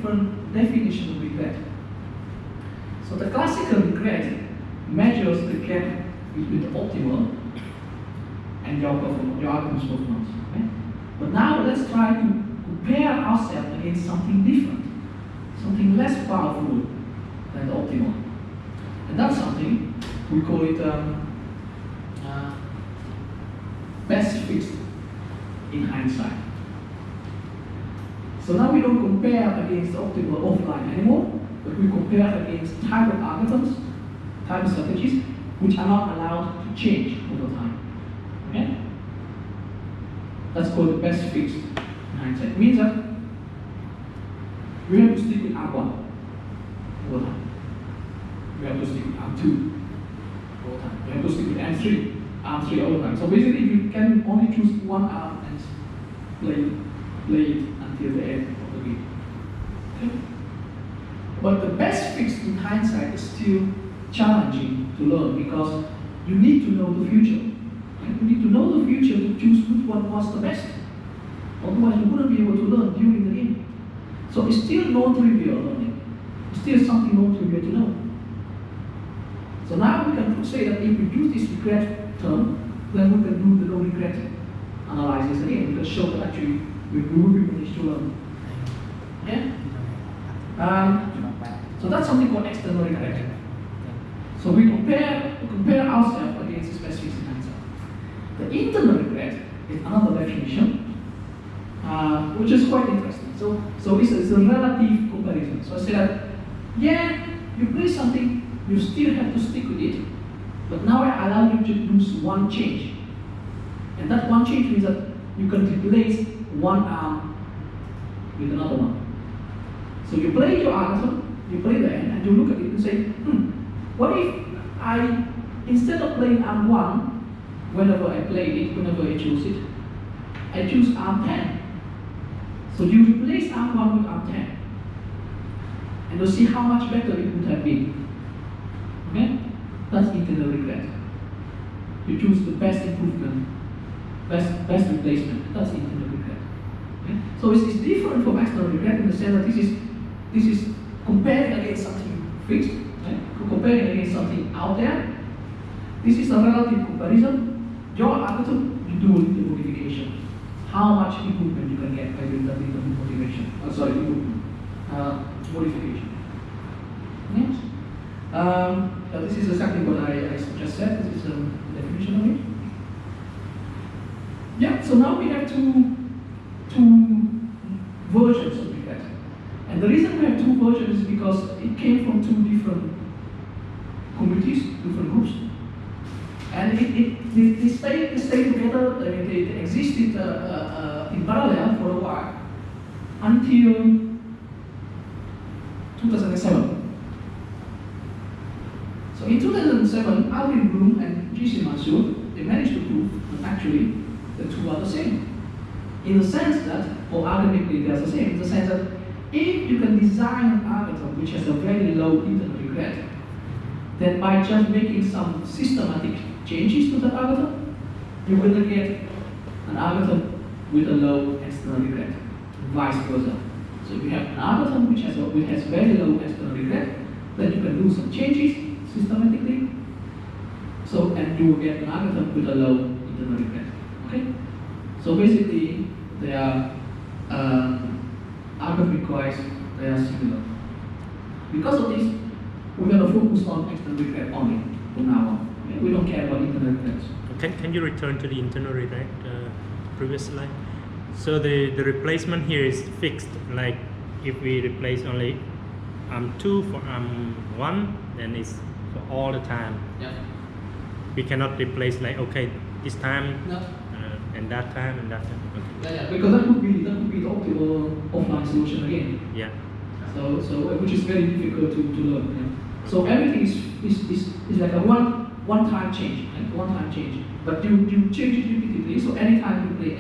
different definitions of regret. So the classical regret measures the gap between the optimal and your algorithm's performance. Okay? But now let's try to compare ourselves against something different, something less powerful than the optimal. And that's something, we call it best fixed in hindsight. So now we don't compare against the optimal offline anymore, but we compare against type of algorithms, type of strategies, which are not allowed to change over time. Okay? That's called the best fixed in hindsight. It means that we have to stick with R1 over time. We have to stick with R2 over time. We have to stick with R3 all the time. So basically, you can only choose one arm and play it until the end of the game. Okay? But the best fix in hindsight is still challenging to learn because you need to know the future. And you need to know the future to choose which one was the best. Otherwise, you wouldn't be able to learn during the game. So it's still non-trivial learning. It's still something non-trivial to know. So now we can say that if we use this regret term, then we can do the no-regret analysis again. We can show that actually we will be managed to learn. Yeah? So that's something called external regret. So we compare ourselves against the best fixed in hindsight. The internal regret is another definition, which is quite interesting. So it's a relative comparison. So I say that, yeah, you play something, you still have to stick with it, but now I allow you to do one change. And that one change means that you can replace one arm with another one. So you play your algorithm, you play the end, and you look at it and say, what if I, instead of playing arm 1, whenever I play it, whenever I choose it, I choose arm 10. So you replace arm 1 with arm 10. And you'll see how much better it would have been. Okay? That's internal regret. You choose the best improvement, best replacement. That's internal regret. Okay? So it's different from external regret in the sense that this is comparing against something fixed, right? Comparing against something out there. This is a relative comparison. Your algorithm, you do a little modification. How much improvement you can get by doing that little modification? Modification. Yes. This is exactly what I just said. This is a definition of it. Yeah. So now we have two versions of regret. And the reason we have two versions is because it came from two different communities, different groups. And they stayed together, they existed in parallel for a while until 2007. So in 2007, Alvin Bloom and G.C. Mansur, they managed to prove that actually the two are the same. In the sense that, or algorithmically they're the same, in the sense that if you can design an algorithm which has a very low internal regret, then by just making some systematic changes to the algorithm, you will get an algorithm with a low external regret, vice versa. So if you have an algorithm which has very low external regret, then you can do some changes systematically, and you will get an algorithm with a low internal regret. Okay? So basically, they are algorithmic-wise, they are similar. Because of this, we're going to focus on external regret only from now on. Okay? We don't care about internal regrets. Can you return to the internal regret previous slide? So the replacement here is fixed. Like if we replace only arm 2 for arm 1, then it's for all the time. Yeah. We cannot replace like, okay, this time No. And that time and that time. Okay. Yeah, because that would be the optimal offline solution again. Yeah. So which is very difficult to learn. Yeah. So everything is like a one-time change, right? One-time change. But you change it repeatedly. So anytime you play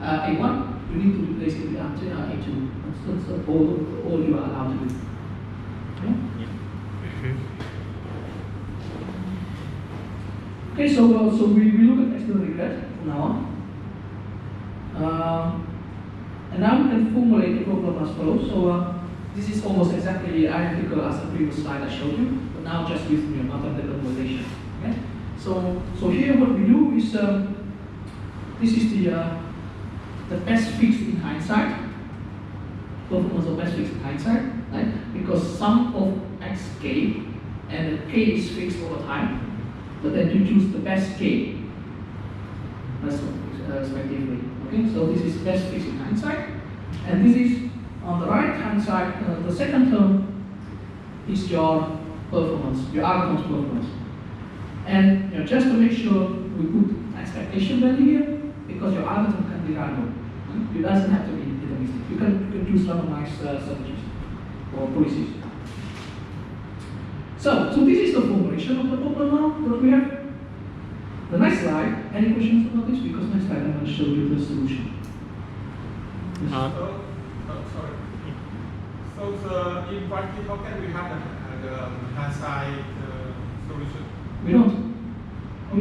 A1, you need to replace it with A2. That's all you are allowed to do. Okay? Yeah. Okay, so we look at external regret from now on. And now we can formulate the problem as follows. So This is almost exactly identical as the previous slide I showed you, but now just with mathematical normalization. Okay? So here what we do is this is the best fix in hindsight. Performance of best fix in hindsight, right? Because sum of xk and the k is fixed over time, but then you choose the best k respectively. Okay, so this is best fix in hindsight, and this is on the right hand side. The second term is your performance, your algorithm's performance, and just to make sure we put expectation value here because your algorithm can be random. It doesn't have to be deterministic. You can choose randomized strategies or policies. So this is the formulation of the problem now that we have. The next slide. Any questions about this? Because next slide I'm going to show you the solution. Yes. Sorry. So in practice, how can we have the hindsight solution? We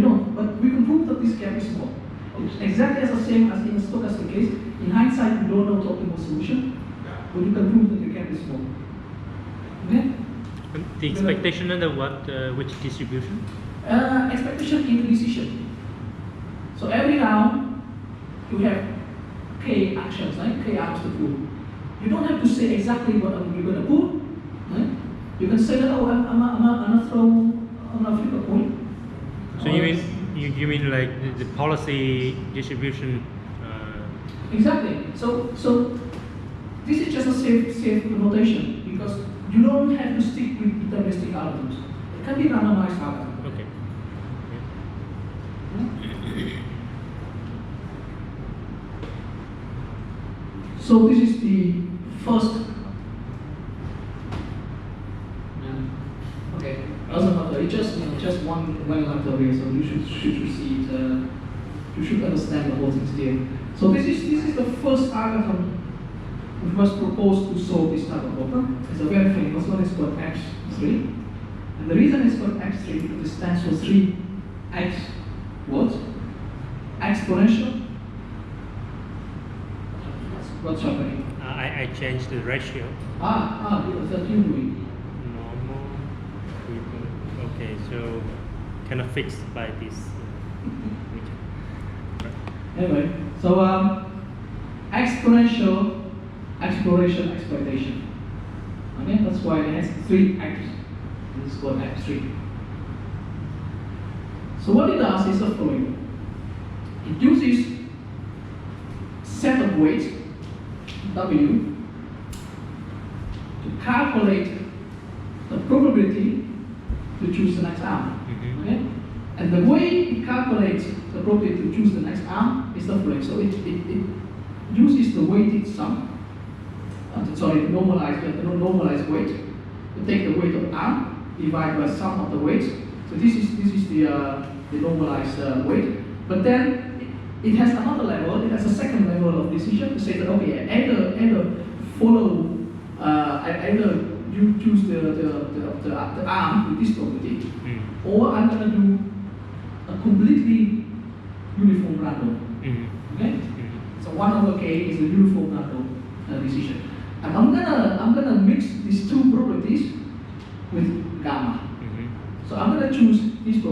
don't. But we can prove that this gap is small. It's exactly as the same as in the stochastic case. In hindsight, we don't know the optimal solution, but you can prove that the gap is small. Okay? The expectation under what, which distribution? Expectation in the decision. So every round, you have k actions, right? K arms to pull. You don't have to say exactly what you're going to pull. Right? You can say that, oh, I'm gonna flip a coin. So you mean like the policy distribution? Exactly. So this is just a safe notation because you don't have to stick with deterministic algorithms. It can be randomized algorithm. Okay. So this is the first. Okay, doesn't matter. It's just one letter here, so you should see it. You should understand the whole thing here. So this is the first algorithm which was proposed to solve this type of problem. It's a very famous one. It's called X3, and the reason it's called X3 because it stands for 3x what? Exponential. What's happening? I changed the ratio. That's you doing. Normal. Okay, so cannot fix by this. Anyway, so exponential exploration exploitation. Okay, that's why it has 3x. This is called X3. So what it does is the following. It uses set of weights W to calculate the probability to choose the next arm. Okay? And the way it calculates the probability to choose the next arm is the following. So it uses the weighted sum, normalized weight, to take the weight of arm, divide by sum of the weights. So this is the normalized weight. But then it has another level, it has a second level of decision to say that, okay, either you choose the arm with this probability, or I'm going to do a completely uniform random. Okay? So 1/k is a uniform random decision. And I'm gonna mix these two probabilities with gamma. So I'm gonna choose this probability.